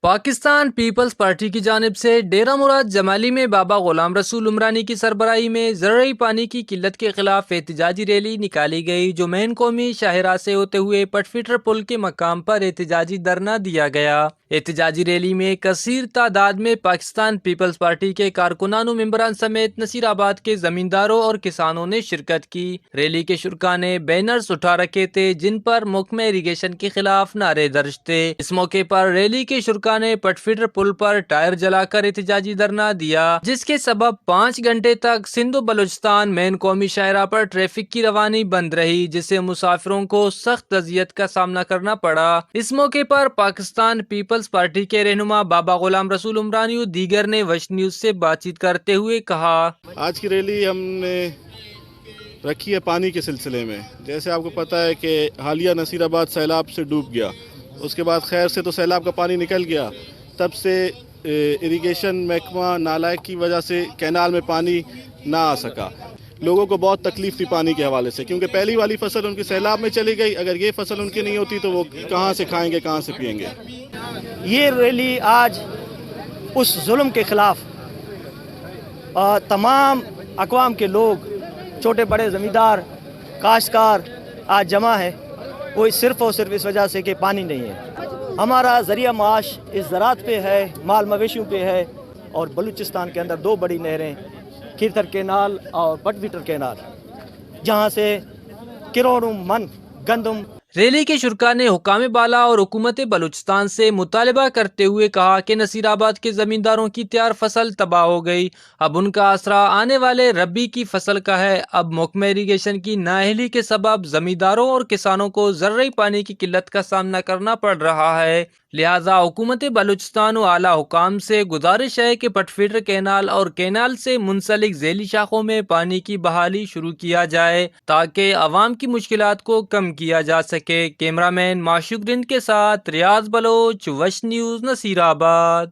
Pakistan Peoples party کی جانب سے ڈیرہ مراد جمالی میں بابا غلام رسول عمرانی کی سربراہی میں زرعی پانی کی قلت کے خلاف احتجاجی ریلی نکالی گئی، جو مین قومی شاہراہ سے ہوتے ہوئے پٹ فٹر پل کے مقام پر احتجاجی دھرنا دیا گیا۔ احتجاجی ریلی میں کثیر تعداد میں پاکستان پیپلز پارٹی کے کارکنان و ممبران سمیت نصیر آباد کے زمینداروں اور کسانوں نے شرکت کی۔ ریلی کے شرکاء نے بینرز اٹھا رکھے تھے جن پر محکمہ اریگیشن کے خلاف نعرے درج تھے۔ اس موقع پر ریلی کے شرکاء نے پٹ فٹر پل پر ٹائر جلا کر احتجاجی دھرنا دیا، جس کے سبب 5 گھنٹے تک سندھ و بلوچستان مین قومی شاہراہ پر ٹریفک کی روانی بند رہی، جس سے مسافروں کو سخت اذیت کا سامنا کرنا پڑا۔ اس موقع پر پاکستان پیپلز پارٹی کے رہنما بابا غلام رسول عمرانی و دیگر نے وش نیوز سے بات چیت کرتے ہوئے کہا، آج کی ریلی ہم نے رکھی ہے پانی کے سلسلے میں۔ جیسے آپ کو پتہ ہے کہ حالیہ نصیر آباد سیلاب سے ڈوب گیا، اس کے بعد خیر سے تو سیلاب کا پانی نکل گیا، تب سے اریگیشن محکمہ نالائق کی وجہ سے کینال میں پانی نہ آ سکا۔ لوگوں کو بہت تکلیف تھی پانی کے حوالے سے، کیونکہ پہلی والی فصل ان کی سیلاب میں چلی گئی، اگر یہ فصل ان کی نہیں ہوتی تو وہ کہاں سے کھائیں گے، کہاں سے پئیں گے۔ یہ ریلی آج اس ظلم کے خلاف تمام اقوام کے لوگ، چھوٹے بڑے زمیندار، کاشتکار آج جمع ہے، وہ صرف اور صرف اس وجہ سے کہ پانی نہیں ہے۔ ہمارا ذریعہ معاش اس زراعت پہ ہے، مال مویشیوں پہ ہے، اور بلوچستان کے اندر 2 بڑی نہریں، کھیتر کینال اور پٹ فٹر کینال، جہاں سے کروڑوں من گندم۔ ریلی کے شرکاء نے حکام بالا اور حکومت بلوچستان سے مطالبہ کرتے ہوئے کہا کہ نصیر آباد کے زمینداروں کی تیار فصل تباہ ہو گئی، اب ان کا آسرا آنے والے ربی کی فصل کا ہے۔ اب محکمہ اریگیشن کی نااہلی کے سبب زمینداروں اور کسانوں کو زرعی پانی کی قلت کا سامنا کرنا پڑ رہا ہے، لہٰذا حکومت بلوچستان و اعلیٰ حکام سے گزارش ہے کہ پٹ فٹر کینال اور کینال سے منسلک ذیلی شاخوں میں پانی کی بحالی شروع کیا جائے تاکہ عوام کی مشکلات کو کم کیا جا سکے۔ کیمرہ مین معشوق رند کے ساتھ ریاض بلوچ، وش نیوز، نصیر آباد۔